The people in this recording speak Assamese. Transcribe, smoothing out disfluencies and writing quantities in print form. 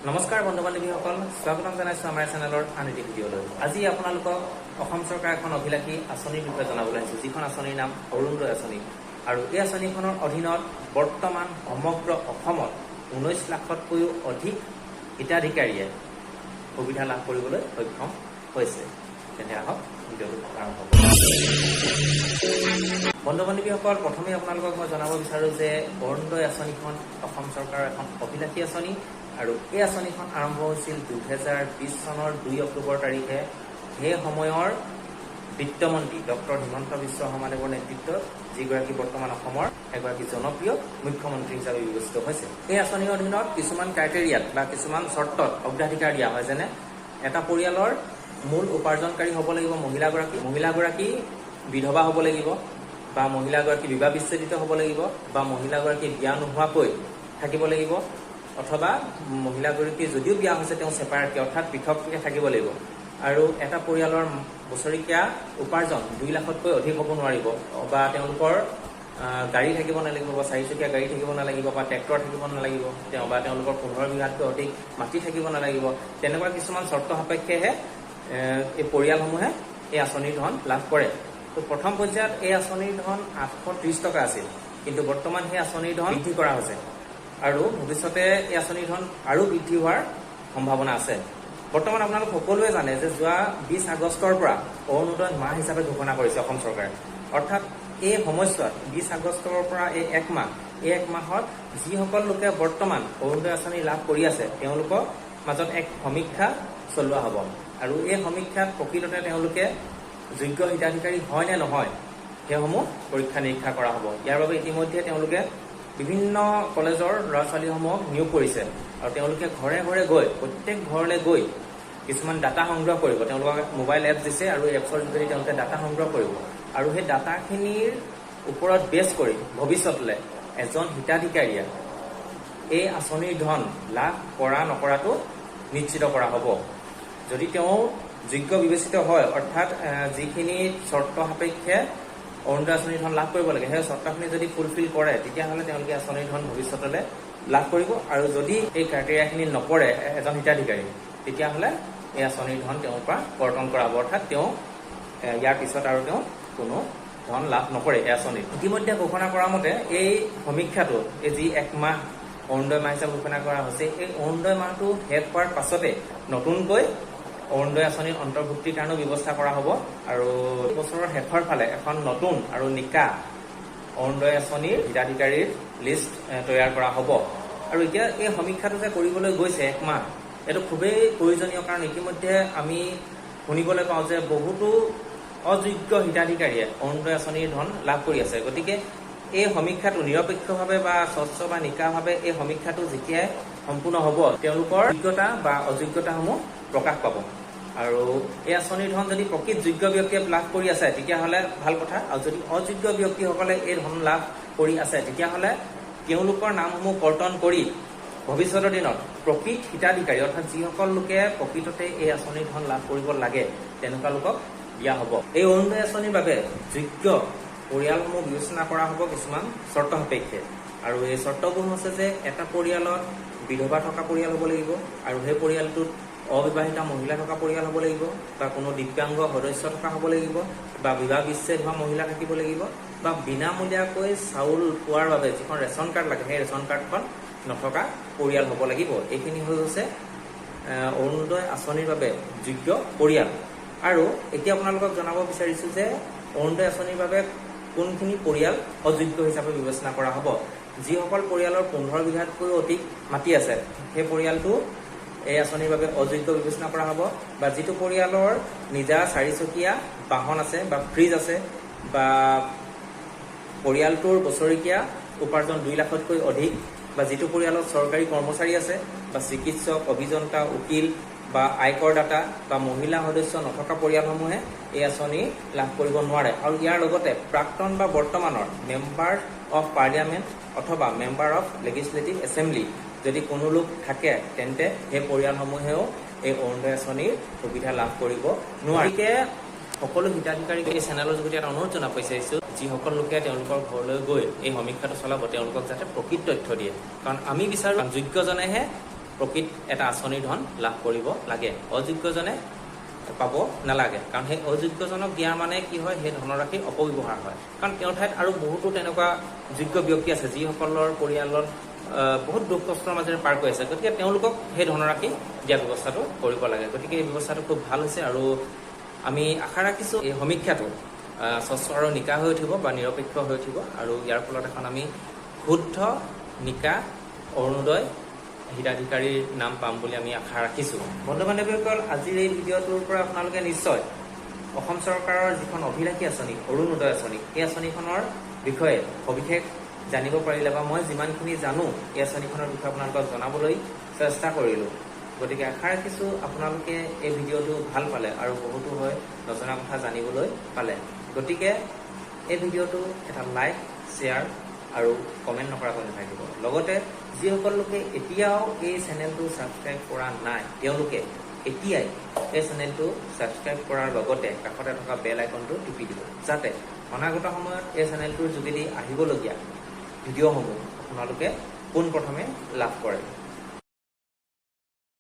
নমস্কাৰ বন্ধু বান্ধৱীসকল, স্বাগতম জনাইছোঁ আমাৰ চেনেলৰ আন এটি ভিডিঅ'লৈ। আজি আপোনালোকক অসম চৰকাৰ এখন অভিলাষী আঁচনিৰ বিষয়ে জনাবলৈ আহিছোঁ, যিখন আঁচনিৰ নাম অৰুণোদয় আঁচনি। আৰু এই আঁচনিখনৰ অধীনত বৰ্তমান সমগ্ৰ অসমত 19 লাখতকৈও অধিক হিতাধিকাৰীয়ে সুবিধা লাভ কৰিবলৈ সক্ষম হৈছে। তেন্তে আহক ভিডিঅ'টো আৰম্ভ কৰোঁ। বন্ধু বান্ধৱীসকল, প্ৰথমে আপোনালোকক মই জনাব বিচাৰোঁ যে অৰুণোদয় আঁচনিখন অসম চৰকাৰৰ এখন অভিলাষী আঁচনি। আৰু এই আঁচনিখন আৰম্ভ হৈছিল 2020 চনৰ 2 অক্টোবৰ তাৰিখে। সেই সময়ৰ বিত্তমন্ত্ৰী ডক্টৰ হিমন্ত বিশ্ব শৰ্মাদেৱৰ নেতৃত্বত, যিগৰাকী বৰ্তমান অসমৰ এগৰাকী জনপ্ৰিয় মুখ্যমন্ত্ৰী হিচাপে বিবেচিত হৈছে। এই আঁচনিৰ অধীনত কিছুমান ক্ৰাইটেৰিয়াত বা কিছুমান চৰ্তত অগ্ৰাধিকাৰ দিয়া হয়, যেনে এটা পৰিয়ালৰ মূল উপাৰ্জনকাৰী হ'ব লাগিব মহিলাগৰাকী বিধৱা হ'ব লাগিব, বা মহিলাগৰাকী বিবাহ বিচ্ছেদিত হ'ব লাগিব, বা মহিলাগৰাকী বিয়া নোহোৱাকৈ থাকিব লাগিব, অথবা মহিলাগৰাকী যদিও বিয়া হৈছে তেওঁ ছেপাৰেটকৈ অৰ্থাৎ পৃথককৈ থাকিব লাগিব। আৰু এটা পৰিয়ালৰ বছৰেকীয়া উপাৰ্জন 2 লাখতকৈ অধিক হ'ব নোৱাৰিব, বা তেওঁলোকৰ গাড়ী থাকিব নালাগিব, বা 4চকীয়া গাড়ী থাকিব নালাগিব, বা ট্ৰেক্টৰ থাকিব নালাগিব, বা তেওঁলোকৰ 15 বিঘাতকৈ অধিক মাটি থাকিব নালাগিব। তেনেকুৱা কিছুমান চৰ্ত সাপেক্ষেহে এই পৰিয়ালসমূহে এই আঁচনিৰ ধন লাভ কৰে। তো প্ৰথম পৰ্যায়ত এই আঁচনিৰ ধন 830 টকা আছিল, কিন্তু বৰ্তমান সেই আঁচনিৰ ধন বৃদ্ধি কৰা হৈছে আৰু ভৱিষ্যতে এই আঁচনিৰ ধন আৰু বৃদ্ধি হোৱাৰ সম্ভাৱনা আছে। বৰ্তমান আপোনালোক সকলোৱে জানে যে যোৱা 20 আগষ্টৰ পৰা অৰুণোদয় মাহ হিচাপে ঘোষণা কৰিছে অসম চৰকাৰে। অৰ্থাৎ এই সময়ছোৱাত 20 আগষ্টৰ পৰা এই এক মাহত যিসকল লোকে বৰ্তমান অৰুণোদয় আঁচনি লাভ কৰি আছে তেওঁলোকৰ মাজত এক সমীক্ষা চলোৱা হ'ব। আৰু এই সমীক্ষাত প্ৰকৃততে তেওঁলোকে যোগ্য হিতাধিকাৰী হয় নে নহয় সেইসমূহ পৰীক্ষা নিৰীক্ষা কৰা হ'ব। ইয়াৰ বাবে ইতিমধ্যে তেওঁলোকে বিভিন্ন কলেজৰ ল'ৰা ছোৱালীসমূহক নিয়োগ কৰিছে, আৰু তেওঁলোকে ঘৰে ঘৰে গৈ প্ৰত্যেক ঘৰলৈ গৈ কিছুমান ডাটা সংগ্ৰহ কৰিব। তেওঁলোকক মোবাইল এপছ দিছে, আৰু এই এপছৰ যোগেদি তেওঁলোকে ডাটা সংগ্ৰহ কৰিব, আৰু সেই ডাটাখিনিৰ ওপৰত বেছ কৰি ভৱিষ্যতলৈ এজন হিতাধিকাৰীয়ে এই আঁচনিৰ ধন লাভ কৰা নকৰাটো নিশ্চিত কৰা হ'ব। যদি তেওঁ যোগ্য বিবেচিত হয়, অৰ্থাৎ যিখিনি চৰ্ত সাপেক্ষে অৰুণোদয় আঁচনিৰ ধন লাভ কৰিব লাগে সেই চৰ্তখিনি যদি ফুলফিল কৰে, তেতিয়াহ'লে তেওঁলোকে আঁচনিৰ ধন ভৱিষ্যতলৈ লাভ কৰিব। আৰু যদি এই ক্ৰাইটেৰিয়াখিনি নকৰে এজন হিতাধিকাৰী, তেতিয়াহ'লে এই আঁচনিৰ ধন তেওঁৰ পৰা কৰ্তন কৰা হ'ব, অৰ্থাৎ তেওঁ ইয়াৰ পিছত আৰু তেওঁ কোনো ধন লাভ নকৰে এই আঁচনিত। ইতিমধ্যে ঘোষণা কৰা মতে এই সমীক্ষাটো, এই যি এক মাহ অৰুণোদয় মাহ হিচাপে ঘোষণা কৰা হৈছে, এই অৰুণোদয় মাহটো শেষ হোৱাৰ পাছতে নতুনকৈ অৰুণোদয় আঁচনিৰ অন্তৰ্ভুক্তিৰ কাৰণেও ব্যৱস্থা কৰা হ'ব। আৰু বছৰৰ শেষৰ ফালে এখন নতুন আৰু নিকা অৰুণোদয় আঁচনিৰ হিতাধিকাৰীৰ লিষ্ট তৈয়াৰ কৰা হ'ব। আৰু এতিয়া এই সমীক্ষাটো যে কৰিবলৈ গৈছে এক মাহ, এইটো খুবেই প্ৰয়োজনীয়, কাৰণ ইতিমধ্যে আমি শুনিবলৈ পাওঁ যে বহুতো অযোগ্য হিতাধিকাৰীয়ে অৰুণোদয় আঁচনিৰ ধন লাভ কৰি আছে। গতিকে এই সমীক্ষাটো নিৰপেক্ষভাৱে বা স্বচ্ছ বা নিকাভাৱে এই সমীক্ষাটো যেতিয়াই সম্পূৰ্ণ হ'ব, তেওঁলোকৰ যোগ্যতা বা অযোগ্যতাসমূহ প্ৰকাশ পাব। আৰু এই আঁচনিৰ ধন যদি প্ৰকৃত যোগ্য ব্যক্তিয়ে লাভ কৰি আছে তেতিয়াহ'লে ভাল কথা, আৰু যদি অযোগ্য ব্যক্তিসকলে এই ধন লাভ কৰি আছে তেতিয়াহ'লে তেওঁলোকৰ নামসমূহ কৰ্তন কৰি ভৱিষ্যতৰ দিনত প্ৰকৃত হিতাধিকাৰী, অৰ্থাৎ যিসকল লোকে প্ৰকৃততে এই আঁচনিৰ ধন লাভ কৰিব লাগে তেনেকুৱা লোকক দিয়া হ'ব। এই অৰুণোদয় আঁচনিৰ বাবে যোগ্য পৰিয়ালসমূহ বিবেচনা কৰা হ'ব কিছুমান চৰ্ত সাপেক্ষে। আৰু এই চৰ্তবোৰ হৈছে যে এটা পৰিয়ালত বিধৱা থকা পৰিয়াল হ'ব লাগিব, আৰু সেই পৰিয়ালটোত অবিবাহিতা মহিলা থকা পৰিয়াল হ'ব লাগিব, বা কোনো দিব্যাংগ সদস্য থকা হ'ব লাগিব, বা বিবাহ বিচ্ছেদ হোৱা মহিলা থাকিব লাগিব, বা বিনামূলীয়াকৈ চাউল পোৱাৰ বাবে যিখন ৰেচন কাৰ্ড লাগে সেই ৰেচন কাৰ্ডখন নথকা পৰিয়াল হ'ব লাগিব। এইখিনি হৈ গৈছে অৰুণোদয় আঁচনিৰ বাবে যোগ্য পৰিয়াল। আৰু এতিয়া আপোনালোকক জনাব বিচাৰিছোঁ যে অৰুণোদয় আঁচনিৰ বাবে কোনখিনি পৰিয়াল অযোগ্য হিচাপে বিবেচনা কৰা হ'ব। যিসকল পৰিয়ালৰ 15 বিঘাতকৈও অধিক মাটি আছে সেই পৰিয়ালটো এই আঁচনিৰ বাবে অযোগ্য বিবেচনা কৰা হ'ব, বা যিটো পৰিয়ালৰ নিজা 4চকীয়া বাহন আছে বা ফ্ৰিজ আছে, বা পৰিয়ালটোৰ বছৰেকীয়া উপাৰ্জন 2 লাখতকৈ অধিক, বা যিটো পৰিয়ালত চৰকাৰী কৰ্মচাৰী আছে, বা চিকিৎসক, অভিযন্তা, উকিল, বা আয়কৰ দাতা, বা মহিলা সদস্য নথকা পৰিয়ালসমূহে এই আঁচনি লাভ কৰিব নোৱাৰে। আৰু ইয়াৰ লগতে প্ৰাক্তন বা বৰ্তমানৰ মেম্বাৰ অফ পাৰ্লিয়ামেণ্ট অথবা মেম্বাৰ অফ লেজিছলেটিভ এছেম্বলি যদি কোনো লোক থাকে তেন্তে সেই পৰিয়ালসমূহেও এই অৰুণোদয় আঁচনিৰ সুবিধা লাভ কৰিব নোৱাৰে। সকলো হিতাধিকাৰীক এই চেনেলৰ যোগেদি এটা অনুৰোধ জনাব বিচাৰিছোঁ, যিসকল লোকে তেওঁলোকৰ ঘৰলৈ গৈ এই সমীক্ষাটো চলাব তেওঁলোকক যাতে প্ৰকৃত তথ্য দিয়ে, কাৰণ আমি বিচাৰোঁ যোগ্যজনেহে প্ৰকৃত এটা আঁচনিৰ ধন লাভ কৰিব লাগে। অযোগ্যজনে পাব নালাগে, কাৰণ সেই অযোগ্যজনক দিয়াৰ মানে কি হয়, সেই ধনৰাশিৰ অপব্যৱহাৰ হয়। কাৰণ তেওঁৰ ঠাইত আৰু বহুতো তেনেকুৱা যোগ্য ব্যক্তি আছে যিসকলৰ পৰিয়ালত বহুত দুখ কষ্টৰ মাজেৰে পাৰ কৰি আছে, গতিকে তেওঁলোকক সেই ধনৰাশি দিয়া ব্যৱস্থাটো কৰিব লাগে। গতিকে এই ব্যৱস্থাটো খুব ভাল হৈছে আৰু আমি আশা ৰাখিছোঁ এই সমীক্ষাটো স্বচ্ছ আৰু নিকা হৈ উঠিব বা নিৰপেক্ষ হৈ উঠিব আৰু ইয়াৰ ফলত এখন আমি শুদ্ধ নিকা অৰুণোদয় হিতাধিকাৰীৰ নাম পাম বুলি আমি আশা ৰাখিছোঁ। বন্ধু বান্ধৱীসকল, আজিৰ এই ভিডিঅ'টোৰ পৰা আপোনালোকে নিশ্চয় অসম চৰকাৰৰ যিখন অভিলাষী আঁচনি অৰুণোদয় আঁচনি, এই আঁচনিখনৰ বিষয়ে সবিশেষ জানিব পাৰিলে বা মই যিমানখিনি জানো এই আঁচনিখনৰ বিষয়ে আপোনালোকক জনাবলৈ চেষ্টা কৰিলোঁ। গতিকে আশা ৰাখিছোঁ আপোনালোকে এই ভিডিঅ'টো ভাল পালে আৰু বহুতো হয় নজনা কথা জানিবলৈ পালে। গতিকে এই ভিডিঅ'টো এটা লাইক, শ্বেয়াৰ আৰু কমেণ্ট নকৰাকৈ নাথাকিব। লগতে যিসকল লোকে এতিয়াও এই চেনেলটো ছাবস্ক্ৰাইব কৰা নাই, তেওঁলোকে এতিয়াই এই চেনেলটো ছাবস্ক্ৰাইব কৰাৰ লগতে কাষতে থকা বেল আইকনটো টিপি দিব, যাতে অনাগত সময়ত এই চেনেলটোৰ যোগেদি আহিবলগীয়া ভিডিঅ'সমূহ আপোনালোকে পোনপ্ৰথমে লাভ কৰে।